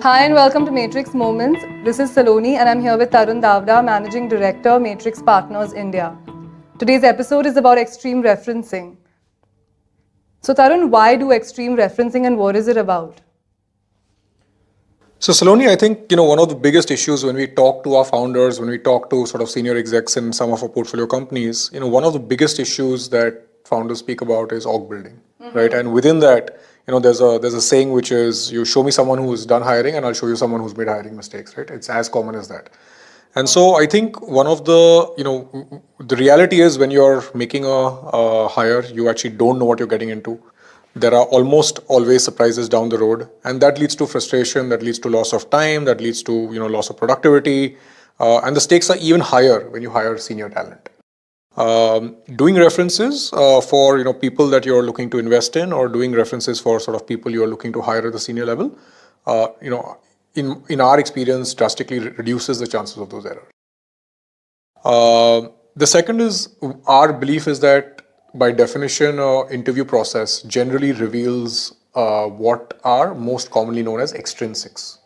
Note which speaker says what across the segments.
Speaker 1: Hi and welcome to Matrix Moments. This is Saloni and I'm here with Tarun Davda, Managing Director, Matrix Partners India. Today's episode is about extreme referencing. So Tarun, why do extreme referencing and what is it about?
Speaker 2: So Saloni, I think one of the biggest issues when we talk to our founders, when we talk to sort of senior execs in some of our portfolio companies, one of the biggest issues that founders speak about is org building, right? And within that, there's a saying which is, you show me someone who's done hiring and I'll show you someone who's made hiring mistakes, right? It's as common as that. And so I think one of the reality is when you're making a hire, you actually don't know what you're getting into. There are almost always surprises down the road, and that leads to frustration, that leads to loss of time, that leads to loss of productivity, and the stakes are even higher when you hire senior talent. Doing references for people that you're looking to invest in, or doing references for sort of people you're looking to hire at the senior level, in our experience, drastically reduces the chances of those errors. The second is, our belief is that by definition, interview process generally reveals what are most commonly known as extrinsics.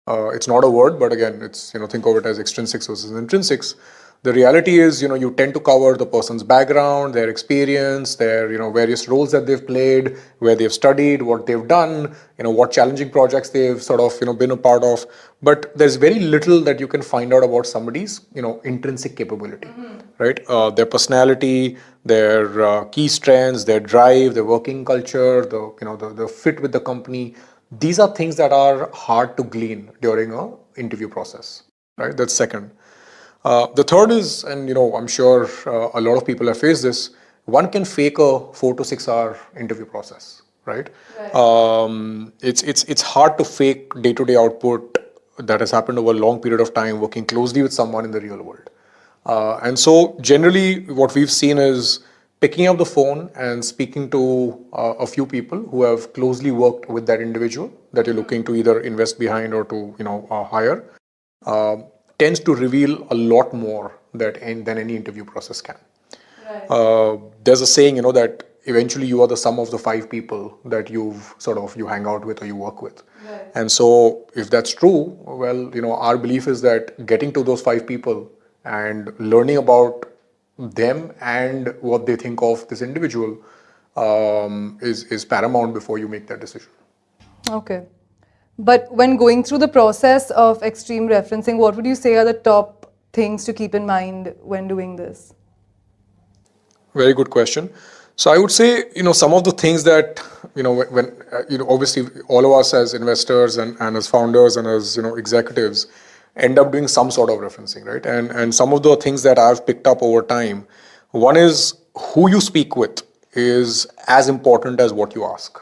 Speaker 2: It's not a word, but again, it's think of it as extrinsics versus intrinsics. The reality is, you tend to cover the person's background, their experience, their various roles that they've played, where they've studied, what they've done, what challenging projects they've sort of been a part of. But there's very little that you can find out about somebody's intrinsic capability, right? Their personality, their key strengths, their drive, their working culture, the fit with the company. These are things that are hard to glean during a interview process, right? That's second. The third is, and I'm sure a lot of people have faced this, one can fake a 4 to 6 hour interview process, right? It's hard to fake day-to-day output that has happened over a long period of time working closely with someone in the real world. And so generally what we've seen is picking up the phone and speaking to a few people who have closely worked with that individual that you're looking to either invest behind or to hire, tends to reveal a lot more than any interview process can. Right. There's a saying, that eventually you are the sum of the 5 people that you hang out with or you work with. Right. And so if that's true, well, our belief is that getting to those 5 people and learning about them and what they think of this individual is paramount before you make that decision.
Speaker 1: Okay. But when going through the process of extreme referencing, what would you say are the top things to keep in mind when doing this?
Speaker 2: Very good question. So I would say, some of the things that, when obviously all of us as investors and as founders and as, executives end up doing some sort of referencing, right? And some of the things that I've picked up over time, one is who you speak with is as important as what you ask.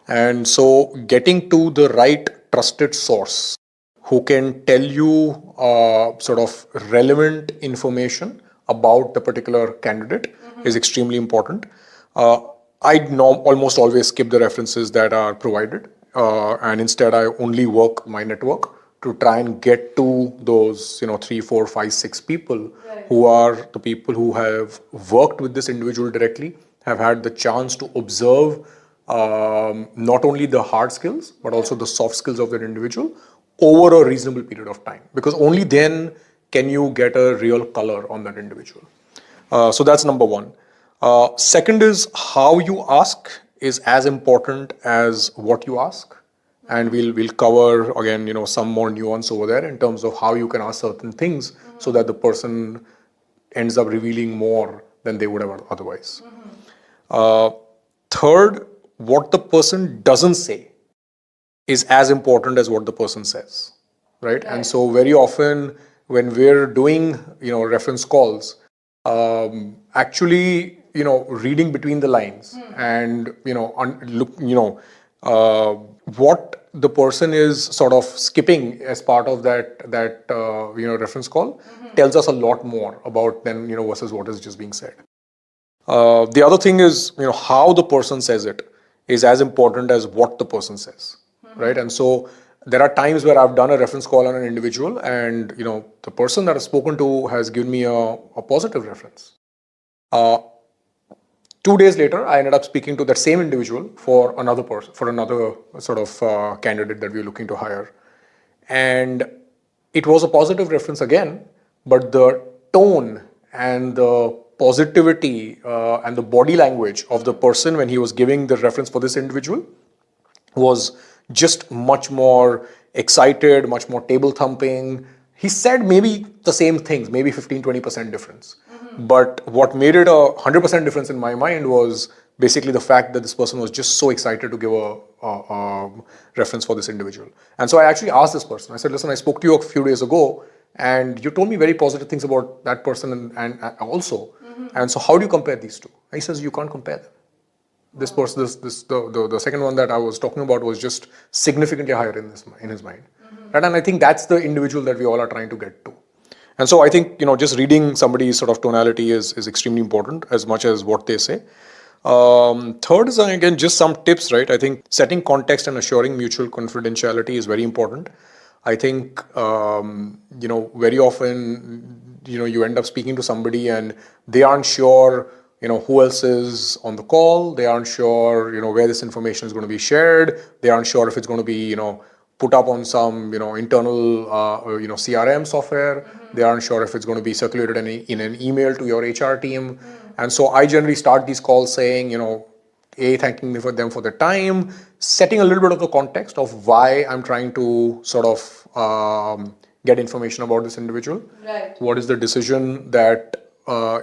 Speaker 2: And so getting to the right trusted source who can tell you sort of relevant information about the particular candidate is extremely important. I almost always skip the references that are provided, and instead I only work my network to try and get to those 3, 4, 5, 6 people who are the people who have worked with this individual directly, have had the chance to observe not only the hard skills but also the soft skills of that individual over a reasonable period of time, because only then can you get a real color on that individual. So that's number one. Second is how you ask is as important as what you ask, and we'll cover again some more nuance over there in terms of how you can ask certain things so that the person ends up revealing more than they would have otherwise. Third, what the person doesn't say is as important as what the person says, right? And so very often when we're doing reference calls, actually reading between the lines and what the person is sort of skipping as part of that reference call tells us a lot more about then versus what is just being said. The other thing is how the person says it is as important as what the person says, right? And so there are times where I've done a reference call on an individual and the person that I've spoken to has given me a positive reference. 2 days later, I ended up speaking to that same individual for another person, for another sort of candidate that we were looking to hire. And it was a positive reference again, but the tone and the positivity and the body language of the person when he was giving the reference for this individual was just much more excited, much more table thumping. He said maybe the same things, maybe 15-20% difference. But what made it a 100% difference in my mind was basically the fact that this person was just so excited to give a reference for this individual. And so I actually asked this person, I said, listen, I spoke to you a few days ago and you told me very positive things about that person and also. And so how do you compare these two? And he says, you can't compare them. This person, the second one that I was talking about was just significantly higher in his mind. Right? And I think that's the individual that we all are trying to get to. And so I think, just reading somebody's sort of tonality is extremely important as much as what they say. Third is, again, just some tips, right? I think setting context and assuring mutual confidentiality is very important. I think, very often, you end up speaking to somebody and they aren't sure, who else is on the call. They aren't sure, where this information is going to be shared. They aren't sure if it's going to be, put up on some, internal, CRM software. They aren't sure if it's going to be circulated in an email to your HR team. And so I generally start these calls saying, thanking them for their time, setting a little bit of the context of why I'm trying to sort of get information about this individual.
Speaker 1: Right.
Speaker 2: What is the decision that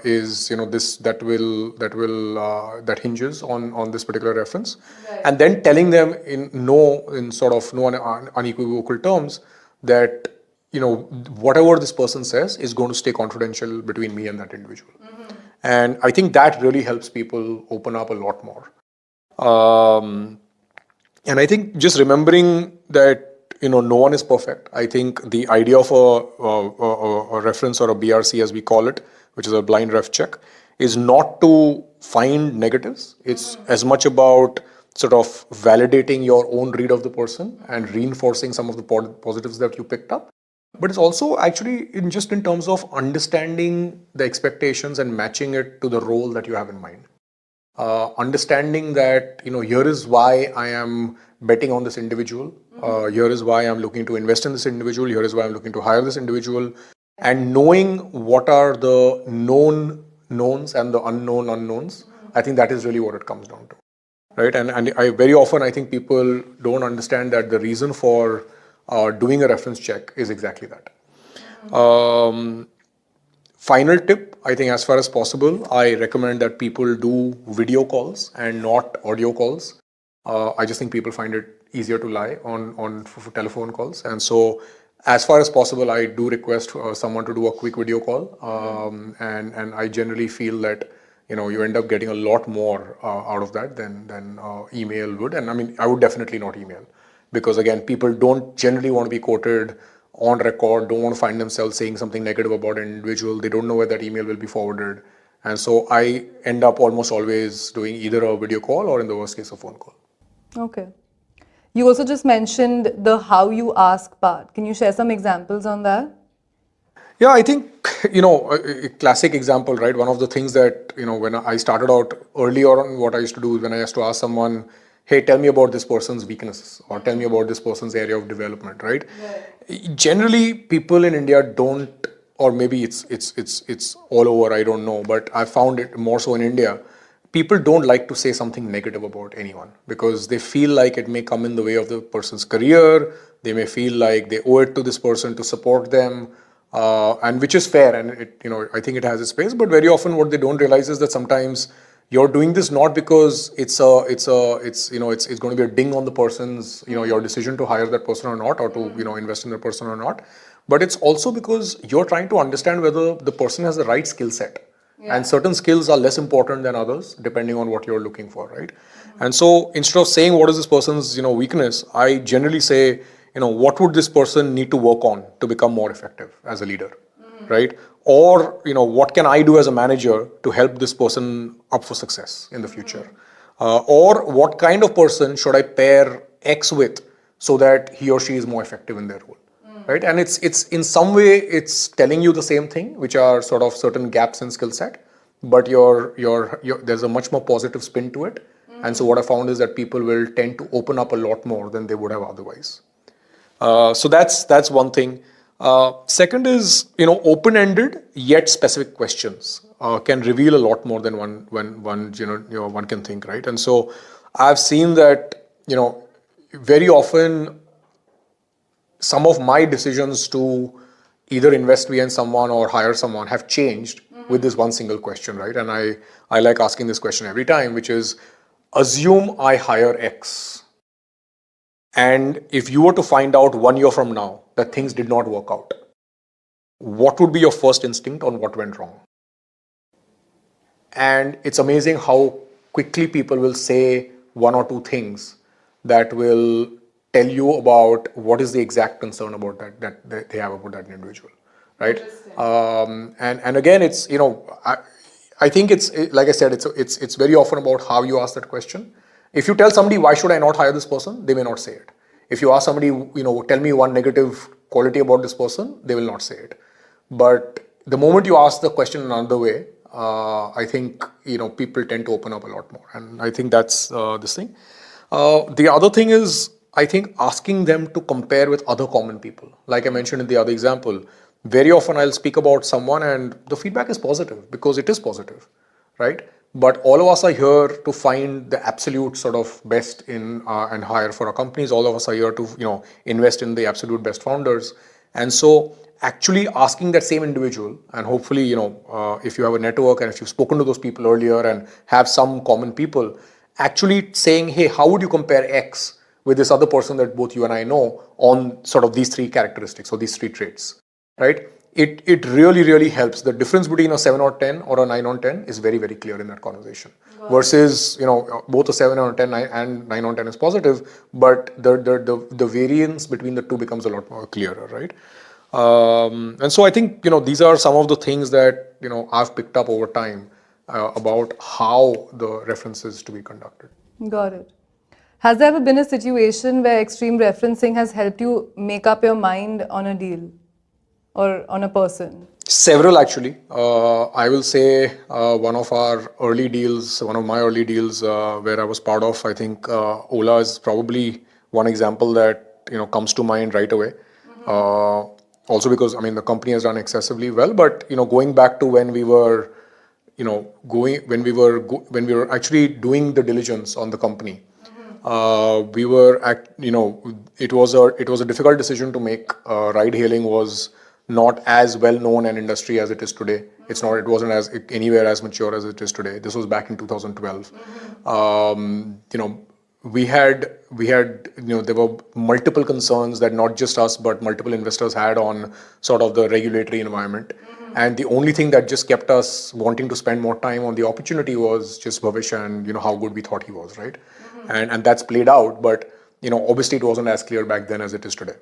Speaker 2: is that hinges on this particular reference,
Speaker 1: right.
Speaker 2: And then telling them in sort of no unequivocal terms that whatever this person says is going to stay confidential between me and that individual. And I think that really helps people open up a lot more. And I think just remembering that no one is perfect. I think the idea of a reference or a BRC, as we call it, which is a blind ref check, is not to find negatives. It's as much about sort of validating your own read of the person and reinforcing some of the positives that you picked up. But it's also actually in terms of understanding the expectations and matching it to the role that you have in mind. Understanding that, here is why I am betting on this individual. Here is why I'm looking to invest in this individual. Here is why I'm looking to hire this individual. And knowing what are the known knowns and the unknown unknowns, I think that is really what it comes down to, right? And I very often, I think people don't understand that the reason for doing a reference check is exactly that. Final tip, I think as far as possible, I recommend that people do video calls and not audio calls. I just think people find it easier to lie on for telephone calls. And so as far as possible, I do request someone to do a quick video call. And I generally feel that, you end up getting a lot more out of that than email would. And I mean, I would definitely not email because again, people don't generally want to be quoted on record, don't want to find themselves saying something negative about an individual. They don't know where that email will be forwarded. And so I end up almost always doing either a video call or in the worst case, a phone call.
Speaker 1: Okay. You also just mentioned the how you ask part. Can you share some examples on that?
Speaker 2: Yeah, I think, a classic example, right? One of the things that, when I started out earlier on, what I used to do is when I used to ask someone, hey, tell me about this person's weaknesses or tell me about this person's area of development, right? Generally, people in India don't, or maybe it's all over, I don't know, but I found it more so in India. People don't like to say something negative about anyone because they feel like it may come in the way of the person's career. They may feel like they owe it to this person to support them, and which is fair. And it, I think it has its place. But very often, what they don't realize is that sometimes you're doing this not because it's going to be a ding on the person's, your decision to hire that person or not, or to invest in that person or not. But it's also because you're trying to understand whether the person has the right skill set. Yeah. And certain skills are less important than others, depending on what you're looking for, right? And so instead of saying what is this person's, weakness, I generally say, what would this person need to work on to become more effective as a leader, right? Or, what can I do as a manager to help this person up for success in the future? Or what kind of person should I pair X with so that he or she is more effective in their role? Right, and it's in some way it's telling you the same thing, which are sort of certain gaps in skill set, but there's a much more positive spin to it. And so what I found is that people will tend to open up a lot more than they would have otherwise. So that's one thing. Second is, open-ended yet specific questions can reveal a lot more than one can think, right? And so I've seen that, very often some of my decisions to either invest in someone or hire someone have changed with this one single question, right? And I like asking this question every time, which is, assume I hire X. And if you were to find out 1 year from now that things did not work out, what would be your first instinct on what went wrong? And it's amazing how quickly people will say one or two things that will tell you about what is the exact concern about that they have about that individual, right? And again, it's I think it's like I said, it's very often about how you ask that question. If you tell somebody, why should I not hire this person, they may not say it. If you ask somebody, tell me one negative quality about this person, they will not say it. But the moment you ask the question another way, I think people tend to open up a lot more, and I think that's this thing. The other thing is, I think asking them to compare with other common people. Like I mentioned in the other example, very often I'll speak about someone and the feedback is positive because it is positive, right? But all of us are here to find the absolute sort of best in and hire for our companies. All of us are here to invest in the absolute best founders, and so actually asking that same individual, and hopefully if you have a network and if you've spoken to those people earlier and have some common people, actually saying, hey, how would you compare X with this other person that both you and I know on sort of these three characteristics or these three traits, right? It really helps. The difference between a 7 or 10 or a 9 on 10 is very, very clear in that conversation. Versus, both a 7 on 10 and 9 on 10 is positive, but the variance between the two becomes a lot more clearer, right? And so I think, these are some of the things that, I've picked up over time about how the references to be conducted.
Speaker 1: Got it. Has there ever been a situation where extreme referencing has helped you make up your mind on a deal or on a person?
Speaker 2: Several, actually. I will say one of my early deals where I was part of, I think Ola is probably one example that comes to mind right away. Also because the company has done excessively well, but going back to when we were when we were actually doing the diligence on the company, we were it was a difficult decision to make. Ride hailing was not as well known an industry as it is today. It wasn't anywhere as mature as it is today. This was back in 2012. We had there were multiple concerns that not just us but multiple investors had on sort of the regulatory environment. And the only thing that just kept us wanting to spend more time on the opportunity was just Bhavish and how good we thought he was, right? And that's played out, but obviously it wasn't as clear back then as it is today,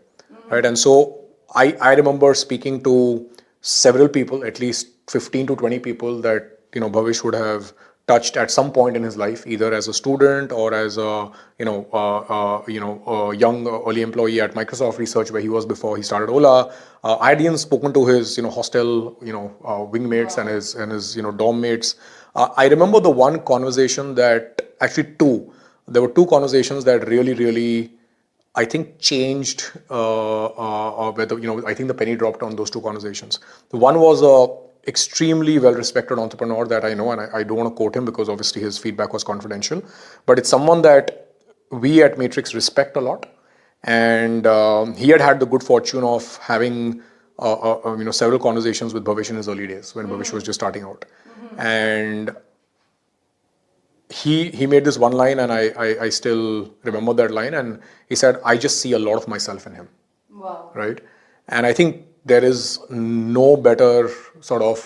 Speaker 2: right? And so I remember speaking to several people, at least 15 to 20 people that Bhavish would have touched at some point in his life, either as a student or as a a young early employee at Microsoft Research, where he was before he started Ola. I had even spoken to his hostel wingmates and his dorm mates. I remember the one conversation that there were two conversations that really I think changed whether I think the penny dropped on those two conversations. The one was a extremely well-respected entrepreneur that I know, and I don't want to quote him because obviously his feedback was confidential, but it's someone that we at Matrix respect a lot, and he had the good fortune of having several conversations with Bhavish in his early days when Bhavish was just starting out, and he made this one line, and I still remember that line, and he said, I just see a lot of myself in him.
Speaker 1: Wow.
Speaker 2: Right? And I think there is no better sort of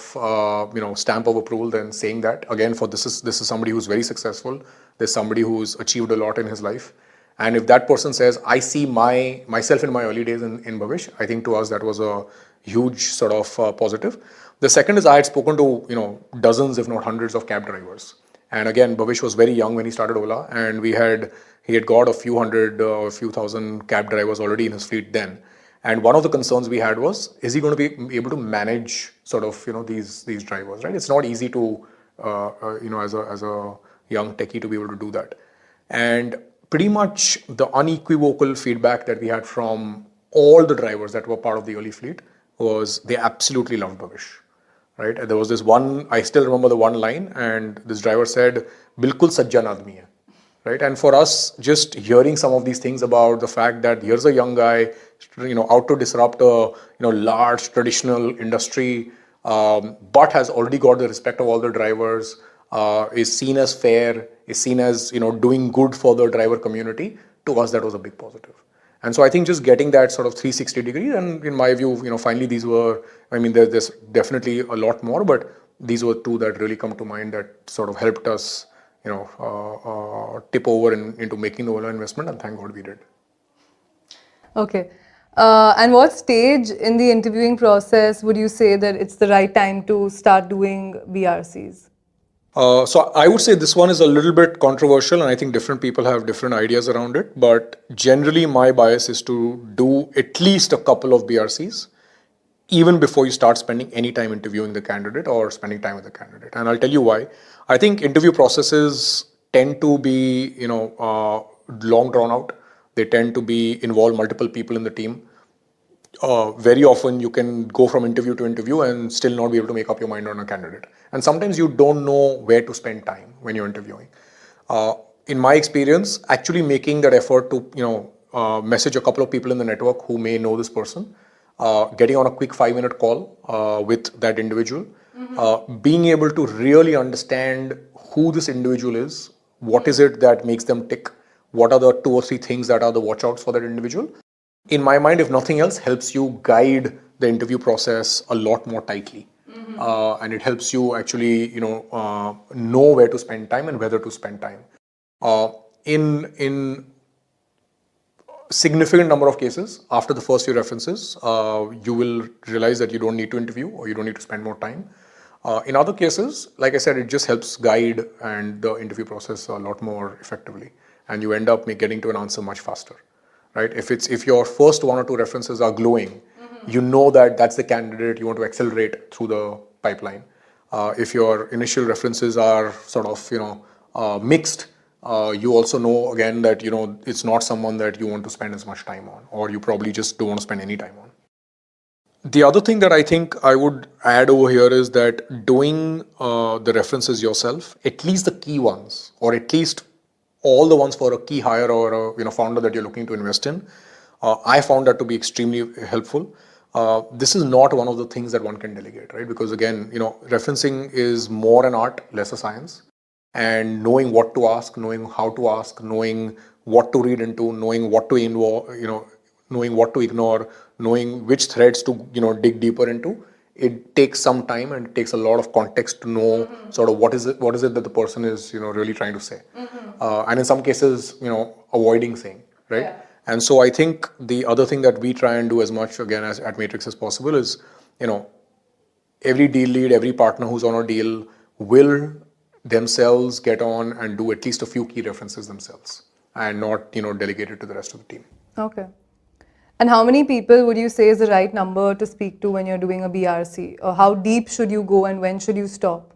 Speaker 2: stamp of approval than saying that. Again, this is somebody who's very successful. There's somebody who's achieved a lot in his life. And if that person says, I see myself in my early days in Bhavish, I think to us that was a huge sort of positive. The second is I had spoken to dozens, if not hundreds, of cab drivers. And again, Bhavish was very young when he started Ola, and he had got a few hundred or a few thousand cab drivers already in his fleet then. And one of the concerns we had was, is he going to be able to manage sort of these drivers, right? It's not easy to as a young techie to be able to do that. And pretty much the unequivocal feedback that we had from all the drivers that were part of the early fleet was they absolutely loved Bhavish. Right? And there was this one, I still remember the one line, and this driver said, "Bilkul sajjan aadmi hai." Right? And for us, just hearing some of these things about the fact that here's a young guy, out to disrupt a, large traditional industry, but has already got the respect of all the drivers, is seen as fair, is seen as, doing good for the driver community. To us, that was a big positive. And so I think just getting that sort of 360 degree, and in my view, finally these were, there's definitely a lot more, but these were two that really come to mind that sort of helped us, tip over into making the Ola investment, and thank God we did.
Speaker 1: Okay. And what stage in the interviewing process would you say that it's the right time to start doing BRCs?
Speaker 2: So I would say this one is a little bit controversial, and I think different people have different ideas around it. But generally, my bias is to do at least a couple of BRCs, even before you start spending any time interviewing the candidate or spending time with the candidate. And I'll tell you why. I think interview processes tend to be, long drawn out. They tend to involve multiple people in the team. Very often you can go from interview to interview and still not be able to make up your mind on a candidate. And sometimes you don't know where to spend time when you're interviewing. In my experience, actually making that effort to, message a couple of people in the network who may know this person, getting on a quick 5-minute call with that individual, being able to really understand who this individual is, what is it that makes them tick, what are the 2 or 3 things that are the watch-outs for that individual. In my mind, if nothing else, helps you guide the interview process a lot more tightly. And it helps you actually, know where to spend time and whether to spend time. In significant number of cases, after the first few references, you will realize that you don't need to interview or you don't need to spend more time. In other cases, like I said, it just helps guide and the interview process a lot more effectively, and you end up getting to an answer much faster. Right? If your first 1 or 2 references are glowing, you know that that's the candidate you want to accelerate through the pipeline. If your initial references are sort of mixed, you also know again that it's not someone that you want to spend as much time on, or you probably just don't want to spend any time on. The other thing that I think I would add over here is that doing the references yourself, at least the key ones, or at least all the ones for a key hire or a founder that you're looking to invest in, I found that to be extremely helpful. This is not one of the things that one can delegate, right? Because again, referencing is more an art, less a science. And knowing what to ask, knowing how to ask, knowing what to read into, knowing what to involve, knowing what to ignore, knowing which threads to dig deeper into. It takes some time and it takes a lot of context to know sort of what is it that the person is really trying to say, and in some cases avoiding saying, right? Yeah. And so I think the other thing that we try and do as much again as at Matrix as possible is every deal lead, every partner who's on a deal will themselves get on and do at least a few key references themselves and not delegate it to the rest of the team.
Speaker 1: Okay. And how many people would you say is the right number to speak to when you're doing a BRC? Or how deep should you go and when should you stop?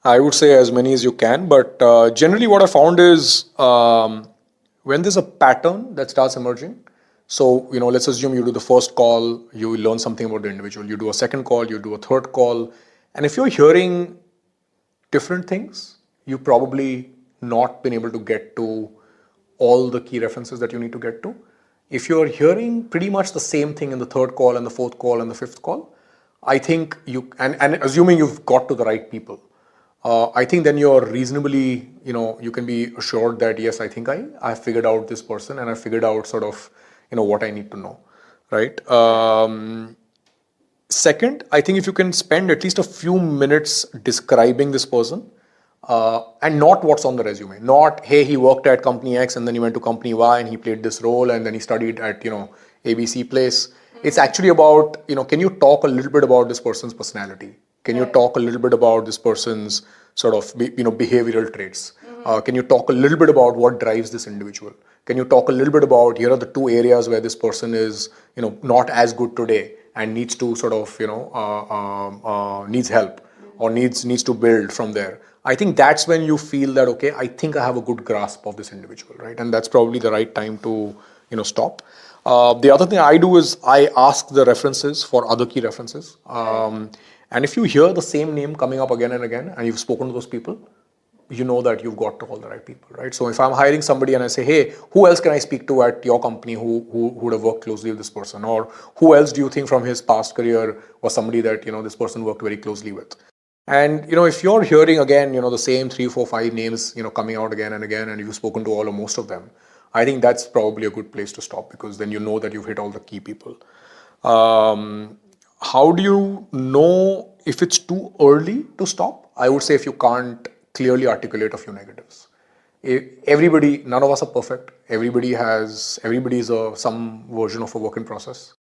Speaker 2: I would say as many as you can, but generally what I found is when there's a pattern that starts emerging, so let's assume you do the first call, you learn something about the individual, you do a second call, you do a third call, and if you're hearing different things, you've probably not been able to get to all the key references that you need to get to. If you're hearing pretty much the same thing in the third call and the fourth call and the fifth call, I think and assuming you've got to the right people, I think then you're reasonably, you can be assured that, yes, I think I figured out this person and I figured out sort of, what I need to know, right? Second, I think if you can spend at least a few minutes describing this person, and not what's on the resume, not, hey, he worked at company X and then he went to company Y and he played this role and then he studied at, ABC place. It's actually about, can you talk a little bit about this person's personality? Can you talk a little bit about this person's sort of, behavioral traits? Can you talk a little bit about what drives this individual? Can you talk a little bit about, here are the 2 areas where this person is, not as good today and needs to sort of, needs help? or needs to build from there. I think that's when you feel that, okay, I think I have a good grasp of this individual, right? And that's probably the right time to, stop. The other thing I do is I ask the references for other key references. And if you hear the same name coming up again and again, and you've spoken to those people, you know that you've got to all the right people, right? So if I'm hiring somebody and I say, hey, who else can I speak to at your company who would have worked closely with this person? Or who else do you think from his past career was somebody that, this person worked very closely with? And, if you're hearing again, the same 3, 4, 5 names, coming out again and again, and you've spoken to all or most of them, I think that's probably a good place to stop, because then you know that you've hit all the key people. How do you know if it's too early to stop? I would say if you can't clearly articulate a few negatives. Everybody, none of us are perfect. Everybody is some version of a work in process.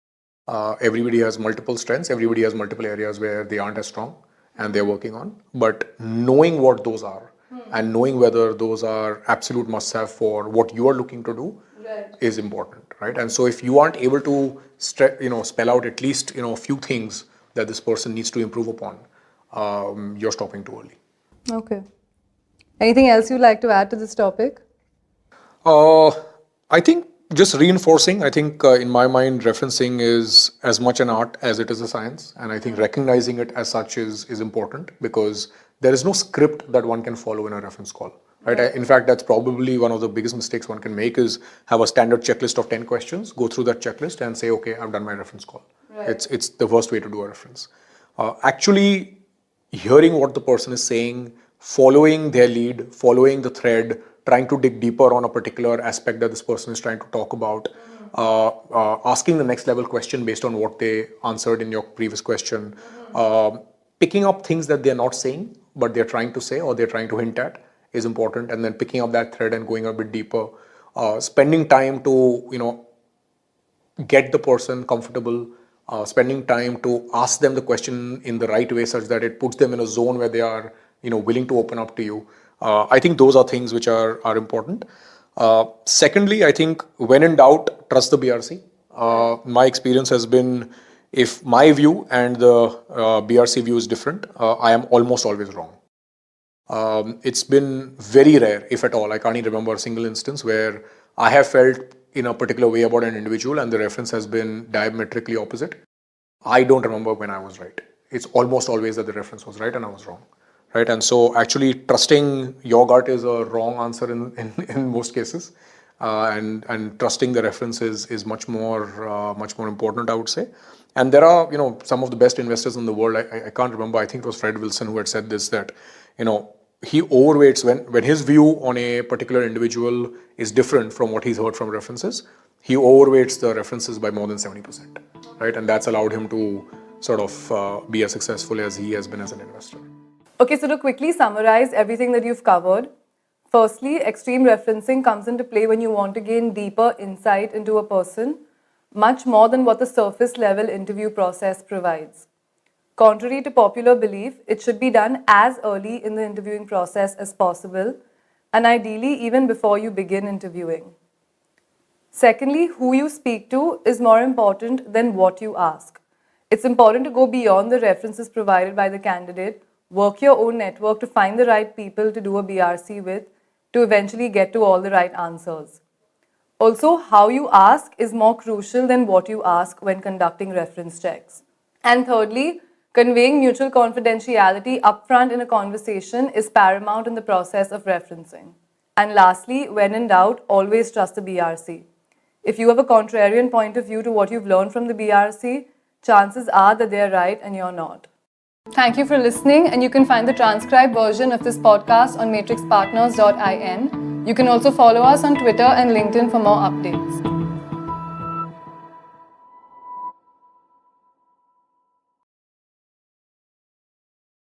Speaker 2: Everybody has multiple strengths. Everybody has multiple areas where they aren't as strong and they're working on. But knowing what those are and knowing whether those are absolute must-have for what you are looking to do is important, right? And so if you aren't able to spell out at least a few things that this person needs to improve upon, you're stopping too early.
Speaker 1: Okay. Anything else you'd like to add to this topic?
Speaker 2: I think just reinforcing, I think in my mind, referencing is as much an art as it is a science. And I think recognizing it as such is important, because there is no script that one can follow in a reference call. Right? In fact, that's probably one of the biggest mistakes one can make, is have a standard checklist of 10 questions, go through that checklist and say, okay, I've done my reference call. Right. It's the worst way to do a reference. Actually hearing what the person is saying, following their lead, following the thread, trying to dig deeper on a particular aspect that this person is trying to talk about, asking the next level question based on what they answered in your previous question, picking up things that they're not saying, but they're trying to say or they're trying to hint at is important, and then picking up that thread and going a bit deeper, spending time to, get the person comfortable, spending time to ask them the question in the right way such that it puts them in a zone where they are, willing to open up to you. I think those are things which are important. Secondly, I think when in doubt, trust the BRC. My experience has been, if my view and the BRC view is different, I am almost always wrong. It's been very rare, if at all, I can't even remember a single instance where I have felt in a particular way about an individual and the reference has been diametrically opposite. I don't remember when I was right. It's almost always that the reference was right and I was wrong. Right? And so actually trusting your gut is a wrong answer in most cases. And trusting the reference is much more important, I would say. And there are, some of the best investors in the world. I can't remember, I think it was Fred Wilson who had said this, that, he overweights when his view on a particular individual is different from what he's heard from references. He overweights the references by more than 70%, right? And that's allowed him to sort of be as successful as he has been as an investor.
Speaker 1: Okay, so to quickly summarize everything that you've covered, firstly, extreme referencing comes into play when you want to gain deeper insight into a person, much more than what the surface level interview process provides. Contrary to popular belief, it should be done as early in the interviewing process as possible, and ideally even before you begin interviewing. Secondly, who you speak to is more important than what you ask. It's important to go beyond the references provided by the candidate, work your own network to find the right people to do a BRC with, to eventually get to all the right answers. Also, how you ask is more crucial than what you ask when conducting reference checks. And thirdly, conveying mutual confidentiality upfront in a conversation is paramount in the process of referencing. And lastly, when in doubt, always trust the BRC. If you have a contrarian point of view to what you've learned from the BRC, chances are that they're right and you're not. Thank you for listening, and you can find the transcribed version of this podcast on matrixpartners.in. You can also follow us on Twitter and LinkedIn for more updates.